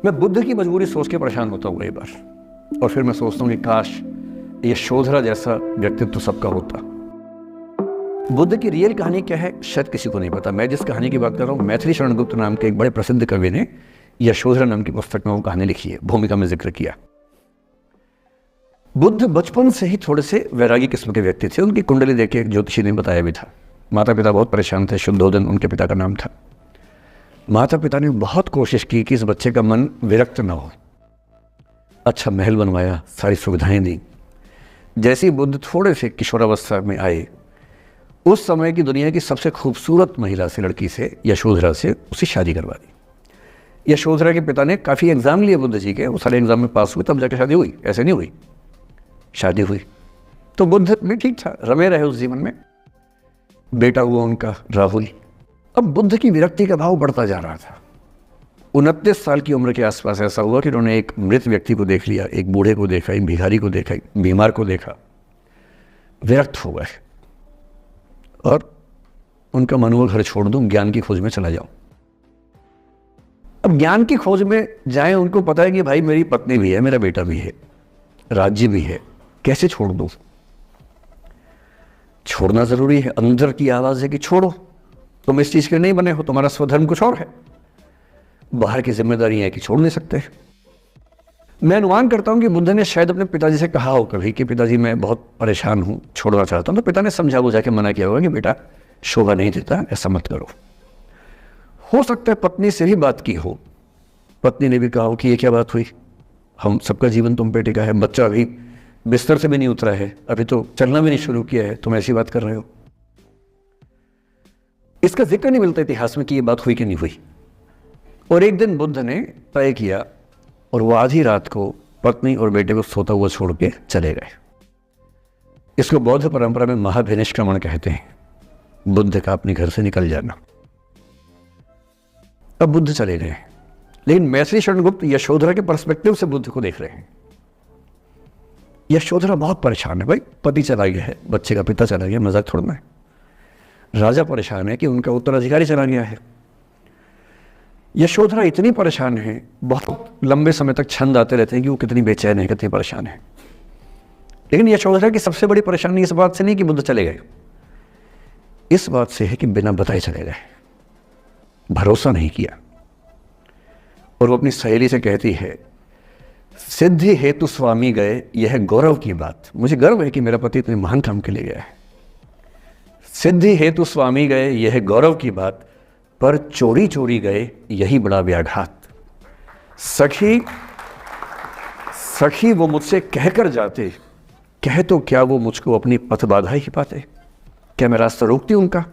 मैं बुद्ध की मजबूरी सोच के परेशान होता हूँ कई बार, और फिर मैं सोचता हूँ कि काश यशोधरा जैसा व्यक्तित्व सबका होता। बुद्ध की रियल कहानी क्या है शायद किसी को नहीं पता। मैं जिस कहानी की बात कर रहा हूँ, मैथिली शरण गुप्त नाम के एक बड़े प्रसिद्ध कवि ने यशोधरा नाम की पुस्तक में वो कहानी लिखी है, भूमिका में जिक्र किया। बुद्ध बचपन से ही थोड़े से वैरागी किस्म के व्यक्ति थे। उनकी कुंडली देख के एक ज्योतिषी ने बताया भी था। माता पिता बहुत परेशान थे, शुद्धोदन उनके पिता का नाम था। माता पिता ने बहुत कोशिश की कि इस बच्चे का मन विरक्त न हो। अच्छा महल बनवाया, सारी सुविधाएं दी। जैसे ही बुद्ध थोड़े से किशोरावस्था में आए, उस समय की दुनिया की सबसे खूबसूरत महिला से, लड़की से, यशोधरा से उसकी शादी करवा दी। यशोधरा के पिता ने काफ़ी एग्जाम लिए बुद्ध जी के, वो सारे एग्जाम में पास हुए, तब जाकर शादी हुई, ऐसे नहीं हुई। शादी हुई तो बुद्ध भी ठीक था, रमे रहे उस जीवन में। बेटा हुआ उनका राहुल। अब बुद्ध की विरक्ति का भाव बढ़ता जा रहा था। 29 साल की उम्र के आसपास ऐसा हुआ कि उन्होंने एक मृत व्यक्ति को देख लिया, एक बूढ़े को देखा, एक भिखारी को देखा, एक बीमार को देखा। विरक्त हो गए और उनका मन हुआ घर छोड़ दूं, ज्ञान की खोज में चला जाऊं। अब ज्ञान की खोज में जाएं, उनको पता है कि भाई मेरी पत्नी भी है, मेरा बेटा भी है, राज्य भी है, कैसे छोड़ दूं? छोड़ना जरूरी है। अंदर की आवाज है कि छोड़ो, तुम इस चीज के नहीं बने हो, तुम्हारा स्वधर्म कुछ और है। बाहर की जिम्मेदारी है कि छोड़ नहीं सकते। मैं अनुमान करता हूं कि बुद्ध ने शायद अपने पिताजी से कहा हो कभी कि पिताजी मैं बहुत परेशान हूं, छोड़ना चाहता हूं। तो पिता ने समझा बुझा के मना किया होगा कि बेटा शोभा नहीं देता, ऐसा मत करो। हो सकता है पत्नी से भी बात की हो, पत्नी ने भी कहा हो कि ये क्या बात हुई, हम सबका जीवन तुम पे टिका है, बच्चा अभी बिस्तर से भी नहीं उतरा है, अभी तो चलना भी नहीं शुरू किया है, तुम ऐसी बात कर रहे हो। इसका जिक्र नहीं मिलता इतिहास में कि ये बात हुई कि नहीं हुई। और एक दिन बुद्ध ने तय किया और वो आधी रात को पत्नी और बेटे को सोता हुआ छोड़ के चले गए। इसको बौद्ध परंपरा में महाभिनिष्क्रमण कहते हैं, बुद्ध का अपने घर से निकल जाना। अब बुद्ध चले गए, लेकिन मैथिली शरण गुप्त यशोधरा के पर्सपेक्टिव से बुद्ध को देख रहे हैं। यशोधरा बहुत परेशान है, भाई पति चला गया है, बच्चे का पिता चला गया, मजाक छोड़ना है। राजा परेशान है कि उनका उत्तराधिकारी चला गया है। यशोधरा इतनी परेशान है, बहुत लंबे समय तक छंद आते रहते हैं कि वो कितनी बेचैन है, कितनी परेशान है। लेकिन यशोधरा की सबसे बड़ी परेशानी इस बात से नहीं कि बुद्ध चले गए, इस बात से है कि बिना बताए चले गए, भरोसा नहीं किया। और वो अपनी सहेली से कहती है, सिद्धि हेतु स्वामी गए, यह गौरव की बात। मुझे गर्व है कि मेरा पति इतने महान काम के लिए गया है। सिद्धि हेतु स्वामी गए, यह गौरव की बात, पर चोरी चोरी गए, यही बड़ा व्याघात। सखी वो मुझसे कहकर जाते, कह तो क्या वो मुझको अपनी पथ बाधा ही पाते, क्या मैं रास्ता रोकती उनका?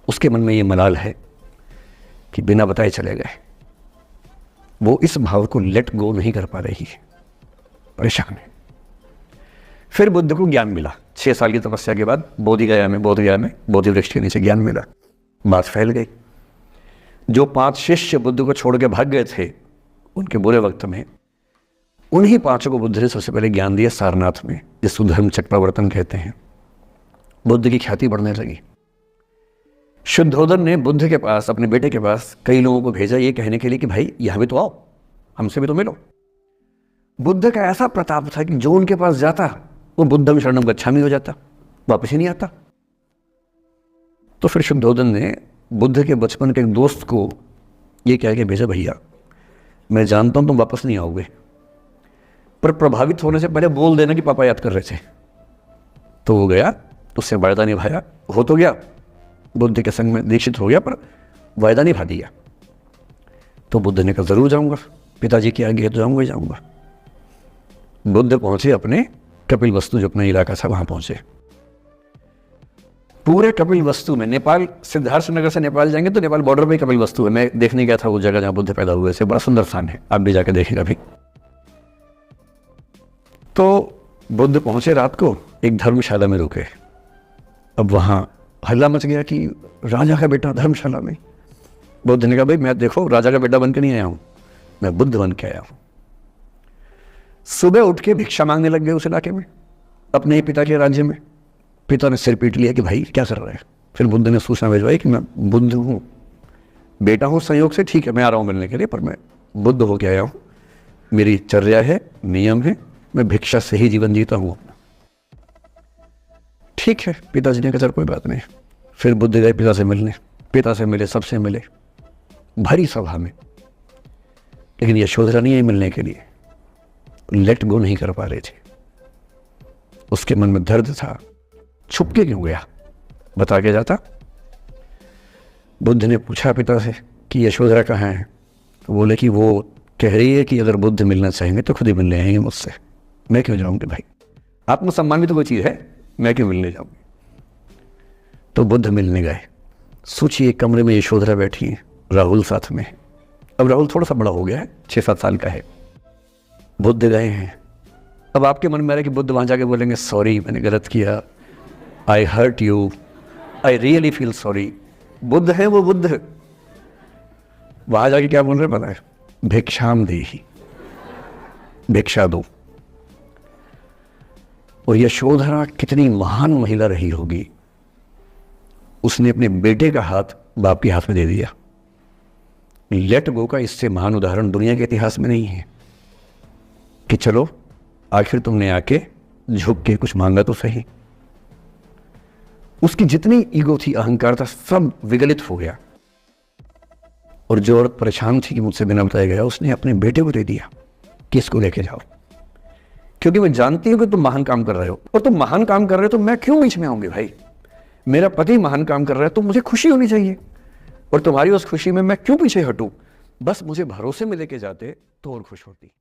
उसके मन में ये मलाल है कि बिना बताए चले गए। वो इस भाव को लेट गो नहीं कर पा रही है, परेशान है। फिर बुद्ध को ज्ञान मिला 6 साल की तपस्या के बाद, बोधगया में बोधि वृक्ष के नीचे ज्ञान मिला। बात फैल गई। जो 5 शिष्य बुद्ध को छोड़ के भाग गए थे उनके बुरे वक्त में, उन्हीं 5 को बुद्ध ने सबसे पहले ज्ञान दिया सारनाथ में, जिसको धर्म चक्रवर्तन कहते हैं। बुद्ध की ख्याति बढ़ने लगी। शुद्धोदन ने बुद्ध के पास, अपने बेटे के पास कई लोगों को भेजा ये कहने के लिए कि भाई यहां भी तो आओ, हमसे भी तो मिलो। बुद्ध का ऐसा प्रताप था कि जो उनके पास जाता वो बुद्धम शरणम गच्छामि हो जाता, वापस ही नहीं आता। तो फिर शुद्धोदन ने बुद्ध के बचपन के एक दोस्त को ये कह के भेजा, भैया मैं जानता हूं तुम वापस नहीं आओगे, पर प्रभावित होने से पहले बोल देना कि पापा याद कर रहे थे। तो वो गया, उससे वायदा निभाया, हो तो गया, बुद्ध के संग में दीक्षित हो गया, पर वायदा निभा दिया। तो बुद्ध ने कहा जरूर जाऊंगा, पिताजी की आगे तो जाऊंगा ही जाऊंगा। बुद्ध पहुंचे अपने कपिल वस्तु, जो अपना इलाका था, वहां पहुंचे। पूरे कपिल वस्तु में, नेपाल सिद्धार्थ नगर से नेपाल जाएंगे तो नेपाल बॉर्डर पे कपिल वस्तु है। मैं देखने गया था वो जगह जहां बुद्ध पैदा हुए थे, बड़ा सुंदर स्थान है, आप भी जाके देखिएगा अभी। तो बुद्ध पहुंचे रात को, एक धर्मशाला में रुके। अब वहां हल्ला मच गया कि राजा का बेटा धर्मशाला में। बुद्ध ने कहा भाई मैं देखो राजा का बेटा बन के नहीं आया हूं, मैं बुद्ध बन के आया हूं। सुबह उठ के भिक्षा मांगने लग गए उस इलाके में, अपने ही पिता के राज्य में। पिता ने सिर पीट लिया कि भाई क्या कर रहे हैं। फिर बुद्ध ने सूचना भिजवाई कि मैं बुद्ध हूं, बेटा हूं संयोग से, ठीक है मैं आ रहा हूं मिलने के लिए, पर मैं बुद्ध हो के आया हूँ, मेरी चर्या है, नियम है, मैं भिक्षा से ही जीवन जीता हूँ अपना। ठीक है, पिताजी ने कहा चल कोई बात नहीं। फिर बुद्ध गए पिता से मिलने, पिता से मिले, सबसे मिले, भरी सभा में, लेकिन यशोधरा नहीं आई मिलने के लिए, लेट गो नहीं कर पा रहे थे। उसके मन में दर्द था, छुप के क्यों गया, बता के जाता। बुद्ध ने पूछा पिता से कि यशोधरा कहाँ है, तो बोले कि वो कह रही है कि अगर बुद्ध मिलना चाहेंगे तो खुद ही मिलने आएंगे मुझसे, मैं क्यों जाऊंगी भाई, आत्मसम्मान भी तो कोई चीज़ है, मैं क्यों मिलने जाऊंगी। तो बुद्ध मिलने गए। सोचिए कमरे में यशोधरा बैठी है, राहुल साथ में। अब राहुल थोड़ा सा बड़ा हो गया है, 6-7 साल का है। बुद्ध गए हैं। अब आपके मन में आ रहा है कि बुद्ध वहाँ जाके बोलेंगे सॉरी मैंने गलत किया, I hurt you, I really feel sorry. बुद्ध है वो बुद्ध, वहाँ जाके क्या बोल रहे पता है, भिक्षाम देहि, भिक्षा दो। और यशोधरा कितनी महान महिला रही होगी, उसने अपने बेटे का हाथ बाप के हाथ में दे दिया। लेट गो का इससे महान उदाहरण दुनिया के इतिहास में नहीं है कि चलो आखिर तुमने आके झुक के कुछ मांगा तो सही। उसकी जितनी ईगो थी, अहंकार था, सब विगलित हो गया। और जो औरत परेशान थी कि मुझसे बिना बताया गया, उसने अपने बेटे को दे दिया कि इसको लेके जाओ, क्योंकि मैं जानती हूं कि तुम महान काम कर रहे हो, और तुम महान काम कर रहे हो तो मैं क्यों बीच में आऊंगी भाई। मेरा पति महान काम कर रहा है तो मुझे खुशी होनी चाहिए, और तुम्हारी उस खुशी में मैं क्यों पीछे हटूं। बस मुझे भरोसे में लेके जाते तो और खुश होती।